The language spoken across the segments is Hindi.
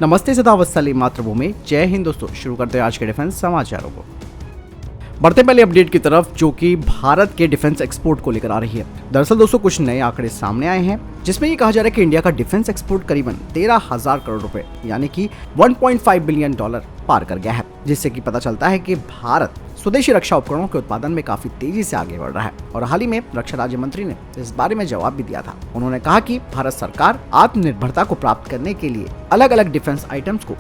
नमस्ते सदावत्सली मातृभूमि, जय हिंद दोस्तों। शुरू करते हैं आज के डिफेंस समाचारों को। बढ़ते पहले अपडेट की तरफ, जो कि भारत के डिफेंस एक्सपोर्ट को लेकर आ रही है। दरअसल दोस्तों कुछ नए आंकड़े सामने आए हैं जिसमें ये कहा जा रहा है कि इंडिया का डिफेंस एक्सपोर्ट करीबन 13,000 करोड़ रुपए यानी कि 1.5 बिलियन डॉलर पार कर गया है, जिससे कि पता चलता है कि भारत स्वदेशी रक्षा उपकरणों के उत्पादन में काफी तेजी से आगे बढ़ रहा है। और हाल ही में रक्षा राज्य मंत्री ने इस बारे में जवाब भी दिया था। उन्होंने कहा कि भारत सरकार आत्मनिर्भरता को प्राप्त करने के लिए अलग अलग डिफेंस आइटम्स को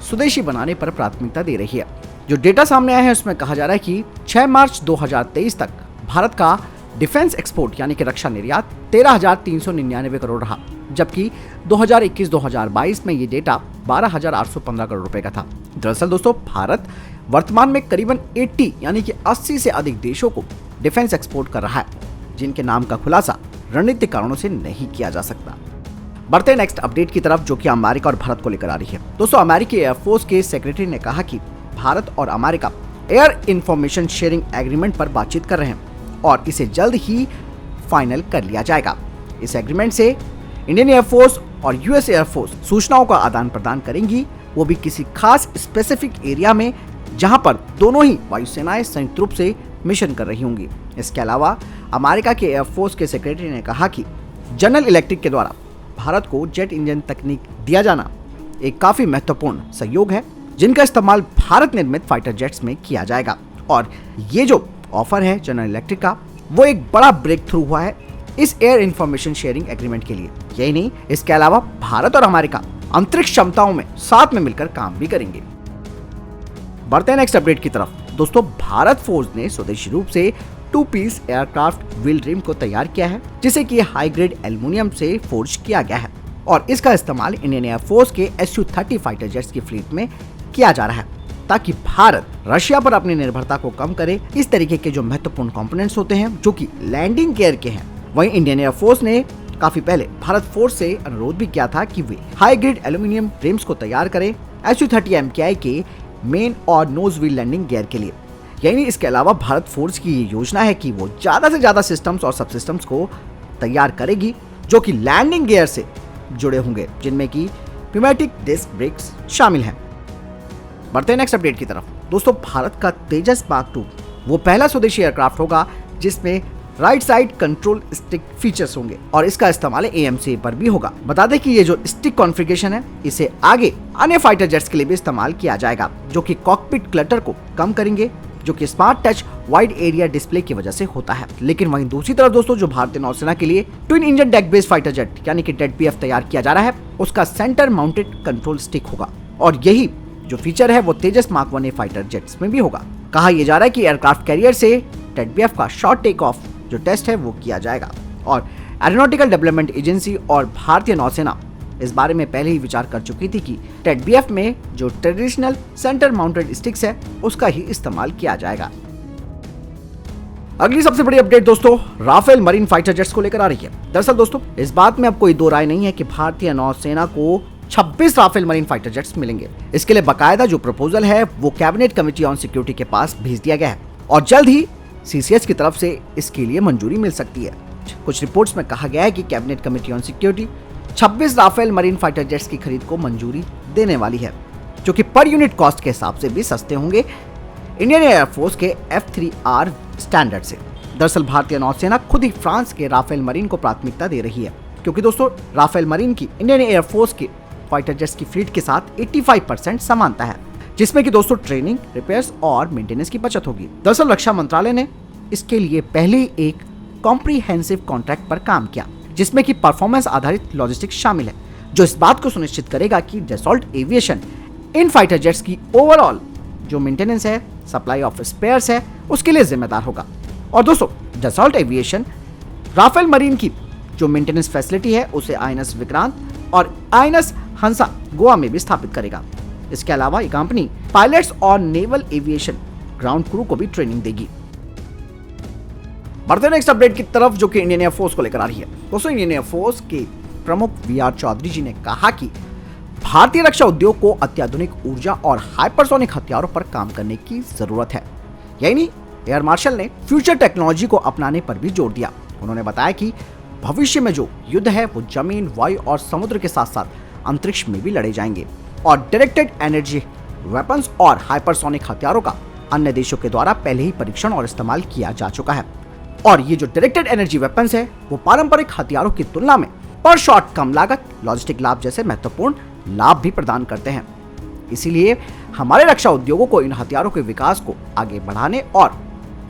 स्वदेशी बनाने पर प्राथमिकता दे रही है। जो डेटा सामने आया है उसमें कहा जा रहा है कि 6 मार्च 2023 तक भारत का डिफेंस एक्सपोर्ट यानी कि रक्षा निर्यात 13,399 करोड़ रहा, जबकि 2021-2022 में ये डेटा 12,815 करोड़ रुपए का था। दरअसल दोस्तों भारत वर्तमान में करीबन 80 यानी कि 80 से अधिक देशों को डिफेंस एक्सपोर्ट कर रहा है, जिनके नाम का खुलासा रणनीतिक कारणों से नहीं किया जा सकता। बढ़ते हैं नेक्स्ट अपडेट की तरफ, जो कि अमेरिका और भारत को लेकर आ रही है। दोस्तों अमेरिकी एयरफोर्स के सेक्रेटरी ने कहा कि भारत और America air information sharing agreement पर बातचीत कर रहे हैं और इसे जल्द ही फाइनल कर लिया जाएगा। इस एग्रीमेंट से इंडियन एयरफोर्स और यूएस एयरफोर्स सूचनाओं का आदान प्रदान करेंगी, वो भी किसी खास स्पेसिफिक एरिया में जहां पर दोनों ही वायुसेनाएं संयुक्त रूप से मिशन कर रही होंगी। इसके अलावा अमेरिका के एयरफोर्स के सेक्रेटरी ने कहा कि जनरल इलेक्ट्रिक के द्वारा भारत को जेट इंजन तकनीक दिया जाना एक काफी महत्वपूर्ण सहयोग है, जिनका इस्तेमाल भारत निर्मित फाइटर जेट्स में किया जाएगा। और ये जो ऑफर है जनरल इलेक्ट्रिक का, वो एक बड़ा ब्रेक थ्रू हुआ है इस एयर इंफॉर्मेशन शेयरिंग एग्रीमेंट के लिए। यही नहीं, इसके अलावा भारत और अमेरिका अंतरिक्ष क्षमताओं में साथ में मिलकर काम भी करेंगे। बढ़ते हैं नेक्स्ट अपडेट की तरफ। दोस्तों भारत फोर्स ने स्वदेशी रूप से 2 पीस एयरक्राफ्ट व्हील रिम को तैयार किया है, जिसे कि हाई ग्रेड एल्युमिनियम से फोर्ज किया गया है और इसका इस्तेमाल इंडियन एयरफोर्स के Su-30 फाइटर जेट्स की फ्लीट में किया जा रहा है, ताकि भारत रशिया पर अपनी निर्भरता को कम करे। इस तरीके के जो महत्वपूर्ण कंपोनेंट्स होते हैं जो कि लैंडिंग गियर के हैं, वहीं इंडियन एयरफोर्स ने काफी पहले भारत फोर्स से अनुरोध भी किया था कि वे हाई ग्रेड एल्युमिनियम रिम्स को तैयार करें Su-30 MKI के मेन और नोज व्हील लैंडिंग गियर के लिए। यानी इसके अलावा भारत फोर्स की ये योजना है कि वो ज्यादा से ज्यादा सिस्टम्स और सब सिस्टम्स को तैयार करेगी जो कि लैंडिंग गियर से जुड़े होंगे, जिनमें कि प्यूमेटिक डिस्क ब्रेक्स शामिल हैं। बढ़ते हैं नेक्स्ट अपडेट की तरफ। दोस्तों भारत का तेजस मार्क 2 वो पहला स्वदेशी एयरक्राफ्ट होगा जिसमें right side control stick features होंगे और इसका इस्तेमाल AMCA पर भी होगा। बता दें कि ये जो स्टिक कॉन्फ़िगरेशन है, इसे आगे अन्य फाइटर जेट्स के लिए भी इस्तेमाल किया जाएगा, जो कि कॉकपिट क्लटर को कम करेंगे, जो कि smart touch wide area display की वजह से होता है। लेकिन वहीं दूसरी तरफ दोस्तों जो भारतीय नौसेना के लिए twin engine deck based fighter jet यानी कि ZBF तैयार किया जा रहा है, उसका सेंटर माउंटेड कंट्रोल स्टिक होगा और यही जो फीचर है वो तेजस मार्क 1A फाइटर जेट्स में भी होगा। कहा यह जा रहा है कि एयरक्राफ्ट कैरियर से ZBF का शॉर्ट टेक ऑफ जो टेस्ट है वो किया जाएगा और एरोनॉटिकल डेवलपमेंट एजेंसी और भारतीय नौसेना इस बारे में पहले ही विचार कर चुकी थी कि ZBF में जो ट्रेडिशनल सेंटर माउंटेड स्टिक्स है उसका ही इस्तेमाल किया जाएगा। अगली सबसे बड़ी अपडेट दोस्तों राफेल मरीन फाइटर जेट्स को लेकर आ रही है। दरअसल दोस्तों इस बात में अब कोई दो राय नहीं है कि भारतीय नौसेना को 26 राफेल मरीन फाइटर जेट्स मिलेंगे। इसके लिए बकायदा जो प्रपोजल है वो कैबिनेट कमेटी ऑन सिक्योरिटी के पास भेज दिया गया है और जल्द ही CCS की तरफ से इसके लिए मंजूरी मिल सकती है। कुछ रिपोर्ट्स में कहा गया है कि cabinet committee on security 26 Rafale marine fighter jets की खरीद को मंजूरी देने वाली है, जो कि पर यूनिट कॉस्ट के हिसाब से भी सस्ते होंगे इंडियन एयरफोर्स के F3R स्टैंडर्ड से। दरअसल भारतीय नौसेना खुद ही फ्रांस के राफेल मरीन को प्राथमिकता दे रही है, क्योंकि दोस्तों राफेल मरीन की इंडियन एयरफोर्स के फाइटर जेट्स की फ्लीट के साथ 85% समानता है, जिसमें कि दोस्तों ट्रेनिंग, रिपेयर्स और मेंटेनेंस की बचत होगी। दरअसल रक्षा मंत्रालय ने इसके लिए पहले ही एक कॉम्प्रिहेंसिव कॉन्ट्रैक्ट पर काम किया, जिसमें कि परफॉर्मेंस आधारित लॉजिस्टिक्स शामिल है, जो इस बात को सुनिश्चित करेगा कि डसॉल्ट एविएशन इन फाइटर जेट्स की ओवरऑल जो मेंटेनेंस है, सप्लाई ऑफ स्पेयर्स है, उसके लिए जिम्मेदार होगा। और दोस्तों डसॉल्ट एविएशन राफेल मरीन की जो मेंटेनेंस फैसिलिटी है उसे INS विक्रांत और INS हंसा गोवा में भी स्थापित करेगा। इसके अलावा ये कंपनी पायलट्स और नेवल एविएशन ग्राउंड क्रू को भी ट्रेनिंग देगी। बढ़ते नेक्स्ट अपडेट की तरफ, जो कि इंडियन एयरफोर्स को लेकर आ रही है। दोस्तों इंडियन एयरफोर्स के प्रमुख VR चौधरी जी ने कहा कि भारतीय रक्षा उद्योग को अत्याधुनिक ऊर्जा और हाइपरसोनिक हथियारों पर काम करने की जरूरत है। यही नहीं, एयर मार्शल ने फ्यूचर टेक्नोलॉजी को अपनाने पर भी जोर दिया। उन्होंने बताया कि भविष्य में जो युद्ध है वो जमीन, वायु और समुद्र के साथ साथ अंतरिक्ष में भी लड़े जाएंगे। और डायरेक्टेड एनर्जी वेपन्स और हाइपरसोनिक हथियारों का अन्य देशों के द्वारा पहले ही परीक्षण और इस्तेमाल किया जा चुका है। और ये जो डायरेक्टेड एनर्जी वेपन्स है वो पारंपरिक हथियारों की तुलना में पर शॉट कम लागत, लॉजिस्टिक लाभ जैसे महत्वपूर्ण लाभ भी प्रदान करते हैं। इसीलिए हमारे रक्षा उद्योगों को इन हथियारों के विकास को आगे बढ़ाने और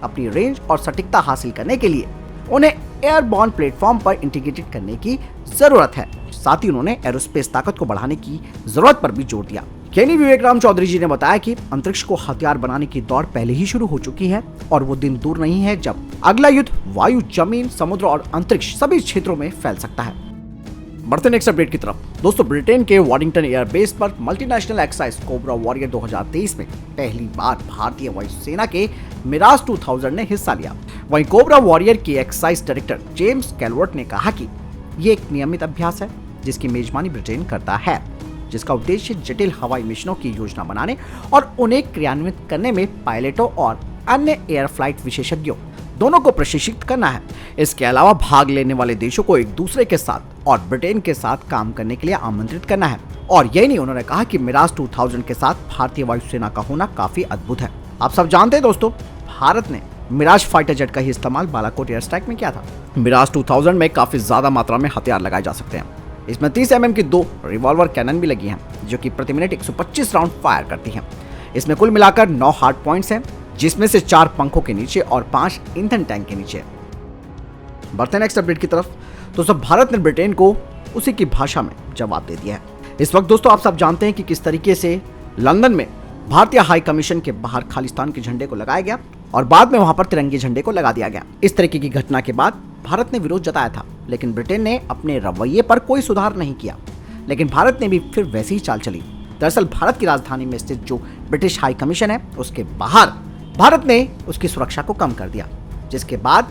अपनी रेंज और सटीकता हासिल करने के लिए उन्हें एयरबॉर्न प्लेटफॉर्म पर इंटीग्रेटेड करने की जरूरत है। साथ ही उन्होंने एरोस्पेस ताकत को बढ़ाने की जरूरत पर भी जोर दिया। केनी विवेक राम चौधरी जी ने बताया कि अंतरिक्ष को हथियार बनाने की दौड़ पहले ही शुरू हो चुकी है और वो दिन दूर नहीं है जब अगला युद्ध वायु, जमीन, समुद्र और अंतरिक्ष सभी क्षेत्रों में फैल सकता है। बढ़ते नेक्स्ट अपडेट की तरफ। दोस्तों, ब्रिटेन के वॉडिंगटन एयरबेस पर मल्टीनेशनल एक्सरसाइज कोबरा वॉरियर 2023 में पहली बार भारतीय वायुसेना के मिराज 2000 ने हिस्सा लिया। वहीं कोबरा वॉरियर के एक्सरसाइज डायरेक्टर जेम्स कैलवर्ट ने कहा कि ये एक नियमित अभ्यास है जिसकी मेजबानी ब्रिटेन करता है, जिसका उद्देश्य जटिल हवाई मिशनों की योजना बनाने और उन्हें क्रियान्वित करने में पायलटों और अन्य एयर फ्लाइट विशेषज्ञों दोनों को प्रशिक्षित करना है। इसके अलावा भाग लेने वाले देशों को एक दूसरे के साथ और ब्रिटेन के साथ काम करने के लिए आमंत्रित करना है। और यही नहीं, उन्होंने कहा कि मिराज 2000 के साथ भारतीय वायुसेना का होना काफी अद्भुत है। आप सब जानते हैं दोस्तों, भारत ने मिराज फाइटर जेट का ही इस्तेमाल बालाकोट एयर स्ट्राइक में किया था। मिराज 2000 में काफी ज्यादा मात्रा में हथियार लगाए जा सकते हैं। इसमें 30 mm की 2 रिवॉल्वर कैनन भी लगी हैं, जो कि प्रति मिनट 125 राउंड फायर करती हैं। इसमें कुल मिलाकर 9 हार्ड पॉइंट्स हैं, जिसमें से 4 पंखों के नीचे और 5 ईंधन टैंक के नीचे। बढ़ते नेक्स्ट अपडेट की तरफ। तो सब भारत ने ब्रिटेन को उसी की भाषा में जवाब दे दिया है। इस वक्त दोस्तों आप सब जानते हैं कि किस तरीके से लंदन में भारतीय हाई कमीशन के बाहर खालिस्तान के झंडे को लगाया गया और बाद में वहां पर तिरंगे झंडे को लगा दिया गया। इस तरीके की घटना के बाद भारत ने विरोध जताया था, लेकिन ब्रिटेन ने अपने रवैये पर कोई सुधार नहीं किया। लेकिन भारत ने भी फिर वैसी ही चाल चली। दरअसल भारत की राजधानी में स्थित जो ब्रिटिश हाई कमीशन है उसके बाहर भारत ने उसकी सुरक्षा को कम कर दिया, जिसके बाद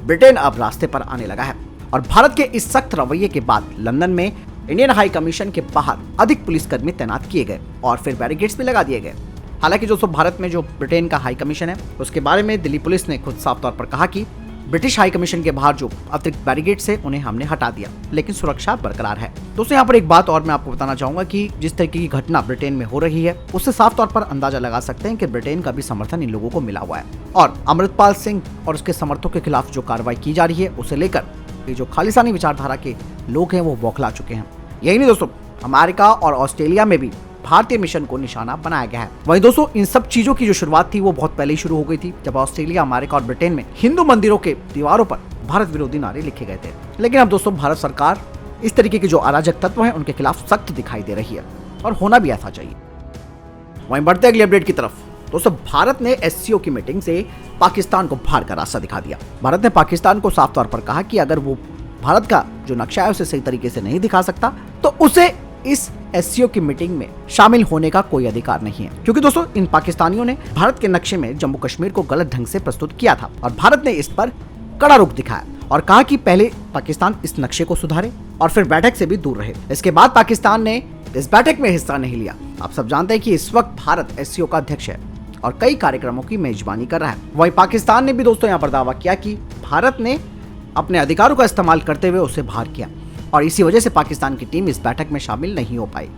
ब्रिटेन अब रास्ते पर आने लगा है। और भारत के इस सख्त रवैये के बाद लंदन में इंडियन हाई कमीशन के बाहर अधिक पुलिसकर्मी तैनात किए गए और फिर बैरिकेड्स भी लगा दिए गए। हालांकि दोस्तों भारत में जो ब्रिटेन का हाई कमीशन है उसके बारे में दिल्ली पुलिस ने खुद साफ तौर पर कहा कि ब्रिटिश हाई कमीशन के बाहर जो अतिरिक्त बैरिकेड्स है उन्हें हमने हटा दिया, लेकिन सुरक्षा बरकरार है। दोस्तों यहाँ पर एक बात और मैं आपको बताना चाहूंगा कि जिस तरीके की घटना ब्रिटेन में हो रही है उससे साफ तौर पर अंदाजा लगा सकते हैं कि ब्रिटेन का भी समर्थन इन लोगों को मिला हुआ है। और अमृतपाल सिंह और उसके समर्थकों के खिलाफ जो कार्रवाई की जा रही है उसे लेकर ये जो खालिस्तानी विचारधारा के लोग हैं वो बौखला चुके हैं। यही नहीं दोस्तों, अमेरिका और ऑस्ट्रेलिया में भी भारतीय मिशन को निशाना बनाया गया है। वहीं दोस्तों इन सब चीजों की जो शुरुआत थी वो बहुत पहले ही शुरू हो गई थी, जब ऑस्ट्रेलिया, अमेरिका और ब्रिटेन में हिंदू मंदिरों के दीवारों पर भारत विरोधी नारे लिखे गए थे। लेकिन अब दोस्तों भारत सरकार इस तरीके के जो अराजक तत्व हैं उनके खिलाफ सख्त दिखाई दे रही है और होना भी ऐसा चाहिए। वहीं बढ़ते अगले अपडेट की तरफ। दोस्तों भारत ने SCO की मीटिंग से पाकिस्तान को बाहर का रास्ता दिखा दिया। भारत ने पाकिस्तान को साफ तौर पर कहा कि अगर वो भारत का जो नक्शा है उसे सही तरीके से नहीं दिखा सकता तो उसे इस SCO की मीटिंग में शामिल होने का कोई अधिकार नहीं है। क्योंकि दोस्तों इन पाकिस्तानियों ने भारत के नक्शे में जम्मू कश्मीर को गलत ढंग से प्रस्तुत किया था और भारत ने इस पर कड़ा रुख दिखाया और कहा कि पहले पाकिस्तान इस नक्शे को सुधारे और फिर बैठक से भी दूर रहे। इसके बाद पाकिस्तान ने इस बैठक में हिस्सा नहीं लिया। आप सब जानते हैं कि इस वक्त भारत SCO का अध्यक्ष है और कई कार्यक्रमों की मेजबानी कर रहा है। वहीं पाकिस्तान ने भी दोस्तों यहाँ पर दावा किया कि भारत ने अपने अधिकारों का इस्तेमाल करते हुए उसे बाहर किया और इसी वजह से पाकिस्तान की टीम इस बैठक में शामिल नहीं हो पाई।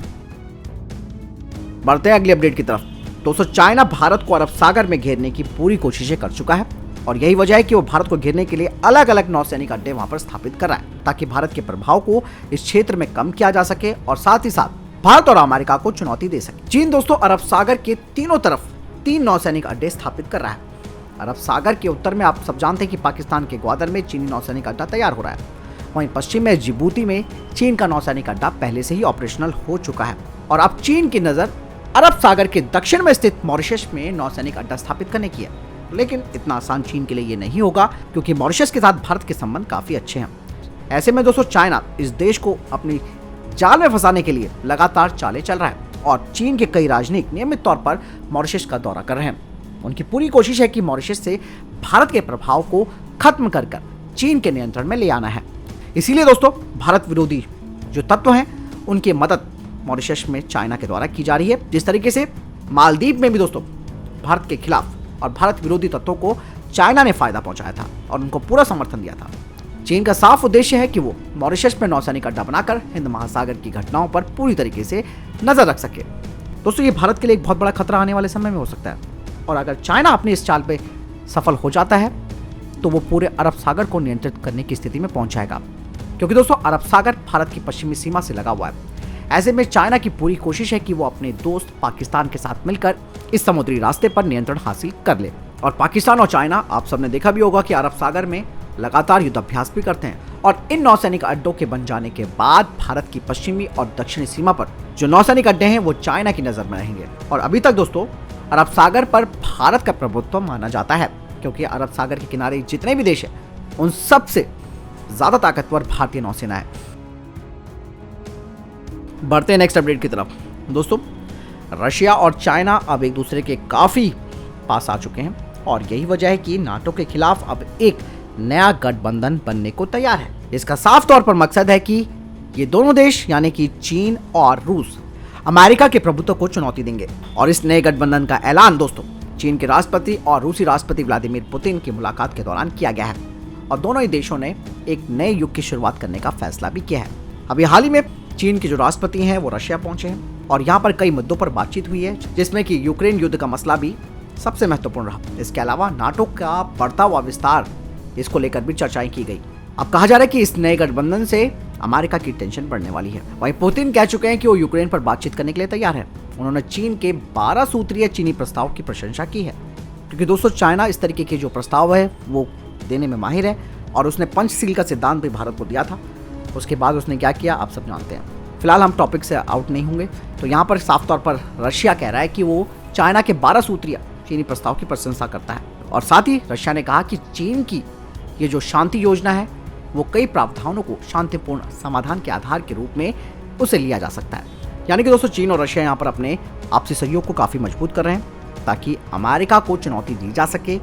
बढ़ते हैं अगली अपडेट की तरफ। दोस्तों चाइना भारत को अरब सागर में घेरने की पूरी कोशिशें कर चुका है और यही वजह है कि वो भारत को घेरने के लिए अलग अलग नौसैनिक अड्डे वहां पर स्थापित कर रहा है, ताकि भारत के प्रभाव को इस क्षेत्र में कम किया जा सके और साथ ही साथ भारत और अमेरिका को चुनौती दे सके। चीन दोस्तों अरब सागर के तीनों तरफ 3 नौसैनिक अड्डे स्थापित कर रहा है। अरब सागर के उत्तर में आप सब जानते हैं कि पाकिस्तान के ग्वादर में चीनी नौसैनिक अड्डा तैयार हो रहा है। वहीं पश्चिम में जिबूती में चीन का नौसैनिक अड्डा पहले से ही ऑपरेशनल हो चुका है और अब चीन की नजर अरब सागर के दक्षिण में स्थित मॉरिशस में नौसैनिक अड्डा स्थापित करने की है। लेकिन इतना आसान चीन के लिए ये नहीं होगा, क्योंकि मॉरिशस के साथ भारत के संबंध काफी अच्छे हैं। ऐसे में दोस्तों चाइना इस देश को अपनी जाल में फंसाने के लिए लगातार चालें चल रहा है और चीन के कई राजनयिक नियमित तौर पर मॉरिशस का दौरा कर रहे हैं। उनकी पूरी कोशिश है कि मॉरिशस से भारत के प्रभाव को खत्म कर चीन के नियंत्रण में ले आना है। इसीलिए दोस्तों भारत विरोधी जो तत्व हैं उनकी मदद मॉरिशस में चाइना के द्वारा की जा रही है। जिस तरीके से मालदीव में भी दोस्तों भारत के खिलाफ और भारत विरोधी तत्वों को चाइना ने फायदा पहुंचाया था और उनको पूरा समर्थन दिया था। चीन का साफ उद्देश्य है कि वो मॉरिशस में नौसैनिक अड्डा बनाकर हिंद महासागर की घटनाओं पर पूरी तरीके से नजर रख सके। दोस्तों ये भारत के लिए एक बहुत बड़ा खतरा आने वाले समय में हो सकता है, और अगर चाइना अपनी इस चाल पे सफल हो जाता है तो वो पूरे अरब सागर को नियंत्रित करने की स्थिति में पहुंच जाएगा, क्योंकि दोस्तों अरब सागर भारत की पश्चिमी सीमा से लगा हुआ है। ऐसे में चाइना की पूरी कोशिश है कि वो अपने दोस्त पाकिस्तान के साथ मिलकर इस समुद्री रास्ते पर नियंत्रण हासिल कर ले। और पाकिस्तान और चाइना, आप सबने देखा भी होगा कि अरब सागर में लगातार युद्धाभ्यास भी करते हैं, और इन नौसैनिक अड्डों के बन जाने के बाद भारत की पश्चिमी और दक्षिणी सीमा पर जो नौसैनिक अड्डे हैं वो चाइना की नजर में रहेंगे। और अभी तक दोस्तों अरब सागर पर भारत का प्रभुत्व माना जाता है, क्योंकि अरब सागर के किनारे जितने भी देश हैं उन सब से ज्यादा ताकतवर भारतीय नौसेना है। बढ़ते हैं नेक्स्ट अपडेट की तरफ। दोस्तों रशिया और चाइना अब एक दूसरे के काफी पास आ चुके हैं, और यही वजह है कि नाटो के खिलाफ अब एक नया गठबंधन बनने को तैयार है। इसका साफ तौर पर मकसद है कि ये दोनों देश यानी कि चीन और रूस अमेरिका के प्रभुत्व को चुनौती देंगे। और इस नए गठबंधन का ऐलान दोस्तों चीन के राष्ट्रपति और रूसी राष्ट्रपति व्लादिमीर पुतिन की मुलाकात के दौरान किया गया है, और दोनों ही देशों ने एक नए युग की शुरुआत करने का फैसला भी किया है। अभी हाल ही में चीन के जो राष्ट्रपति हैं वो रशिया पहुंचे हैं, और यहाँ पर कई मुद्दों पर बातचीत हुई है, जिसमें कि यूक्रेन युद्ध का मसला भी सबसे महत्वपूर्ण रहा। इसके अलावा नाटो का बढ़ता हुआ विस्तार, इसको लेकर भी चर्चाएं की गई। अब कहा जा रहा है कि इस नए गठबंधन से अमेरिका की टेंशन बढ़ने वाली है। वहीं पुतिन कह चुके हैं कि वो यूक्रेन पर बातचीत करने के लिए तैयार है। उन्होंने चीन के 12 सूत्रीय चीनी प्रस्ताव की प्रशंसा की है, क्योंकि दोस्तों चाइना इस तरीके के जो प्रस्ताव है वो देने में माहिर है, और उसने पंचशील का सिद्धांत भी भारत को दिया था। उसके बाद उसने क्या किया आप सब जानते हैं। फिलहाल हम टॉपिक से आउट नहीं होंगे। तो यहाँ पर साफ तौर पर रशिया कह रहा है कि वो चाइना के 12 सूत्रीय चीनी प्रस्ताव की प्रशंसा करता है, और साथ ही रशिया ने कहा कि चीन की ये जो शांति योजना है वो कई प्रावधानों को शांतिपूर्ण समाधान के आधार के रूप में उसे लिया जा सकता है। यानी कि दोस्तों चीन और रशिया यहाँ पर अपने आपसी सहयोग को काफी मजबूत कर रहे हैं, ताकि अमेरिका को चुनौती दी जा सके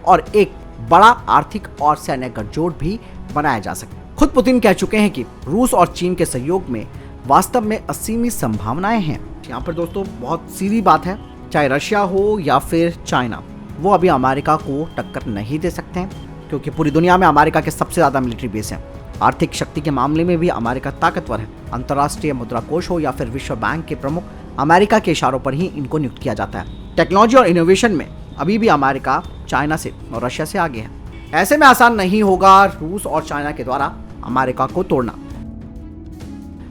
और एक बड़ा आर्थिक और सैन्य गठजोड़ भी बनाया जा सके। खुद पुतिन कह चुके हैं कि रूस और चीन के सहयोग में वास्तव में असीमित संभावनाएं हैं। यहाँ पर दोस्तों बहुत सीधी बात है, चाहे रशिया हो या फिर चाइना, वो अभी अमेरिका को टक्कर नहीं दे सकते हैं, क्योंकि पूरी दुनिया में अमेरिका के सबसे ज्यादा मिलिट्री बेस हैं। आर्थिक शक्ति के मामले में भी अमेरिका ताकतवर है। अंतर्राष्ट्रीय मुद्रा कोष हो या फिर विश्व बैंक के प्रमुख, अमेरिका के इशारों पर ही इनको नियुक्त किया जाता है। टेक्नोलॉजी और इनोवेशन में अभी भी अमेरिका चाइना से और रशिया से आगे है। ऐसे में आसान नहीं होगा रूस और चाइना के द्वारा अमेरिका को तोड़ना।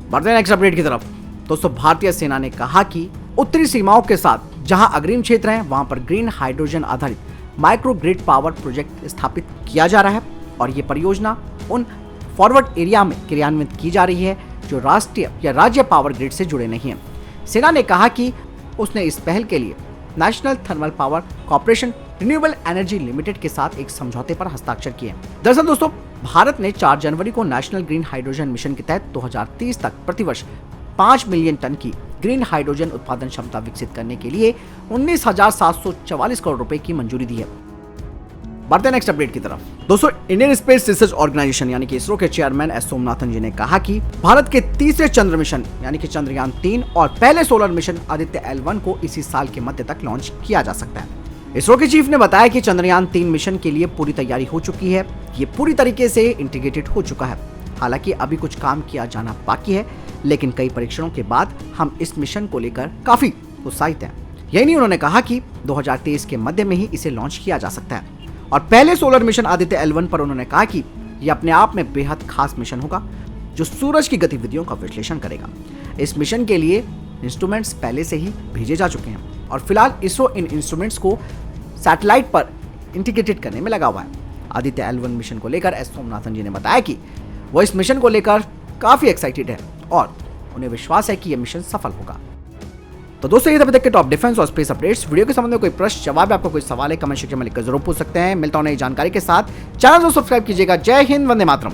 बढ़ते हैं नेक्स्ट अपडेट की तरफ। दोस्तों भारतीय सेना ने कहा कि उत्तरी सीमाओं के साथ जहां अग्रिम क्षेत्र हैं वहां पर ग्रीन हाइड्रोजन आधारित माइक्रो ग्रिड पावर प्रोजेक्ट स्थापित किया जा रहा है, और ये परियोजना उन फॉरवर्ड एरिया में क्रियान्वित की जा रही है जो राष्ट्रीय या राज्य पावर ग्रिड से जुड़े नहीं हैं। सेना ने कहा कि उसने इस पहल के लिए national thermal power corporation renewable energy limited के साथ एक समझौते पर हस्ताक्षर किए। दरअसल दोस्तों भारत ने 4 जनवरी को नेशनल ग्रीन हाइड्रोजन मिशन के तहत 2030 तक प्रतिवर्ष 5 मिलियन टन की ग्रीन हाइड्रोजन उत्पादन क्षमता विकसित करने के लिए 19,744 करोड़ रुपए की मंजूरी दी है। बढ़ते नेक्स्ट अपडेट की तरफ। दोस्तों इंडियन स्पेस रिसर्च ऑर्गेनाइजेशन यानी कि इसरो के चेयरमैन एस सोमनाथन जी ने कहा कि भारत के तीसरे चंद्र मिशन यानी कि चंद्रयान 3 और पहले सोलर मिशन आदित्य L1 को इसी साल के मध्य तक लॉन्च किया जा सकता है। इसरो के चीफ ने बताया कि चंद्रयान 3 मिशन के लिए पूरी तैयारी हो चुकी है। ये पूरी तरीके से इंटीग्रेटेड हो चुका है। हालांकि अभी कुछ काम किया जाना बाकी है, लेकिन कई परीक्षणों के बाद हम इस मिशन को लेकर काफी उत्साहित हैं। यही नहीं, उन्होंने कहा कि 2023 के मध्य में ही इसे लॉन्च किया जा सकता है। और पहले सोलर मिशन आदित्य L1 पर उन्होंने कहा कि यह अपने आप में बेहद खास मिशन होगा जो सूरज की गतिविधियों का विश्लेषण करेगा। इस मिशन के लिए इंस्ट्रूमेंट्स पहले से ही भेजे जा चुके हैं, और फिलहाल इसरो इन इंस्ट्रूमेंट्स को सैटेलाइट पर इंटीग्रेटेड करने में लगा हुआ है। आदित्य L1 मिशन को लेकर एस सोमनाथन जी ने बताया कि वो इस मिशन को लेकर काफी एक्साइटेड है और उन्हें विश्वास है कि यह मिशन सफल होगा। तो दोस्तों ये अभी तक के टॉप डिफेंस और स्पेस अपडेट्स। वीडियो के संबंध में कोई प्रश्न जवाब आपको कोई सवाल है कमेंट सेक्शन में लिखकर जरूर पूछ सकते हैं। मिलता हूं नई जानकारी के साथ। चैनल को सब्सक्राइब कीजिएगा। जय हिंद, वंदे मातरम।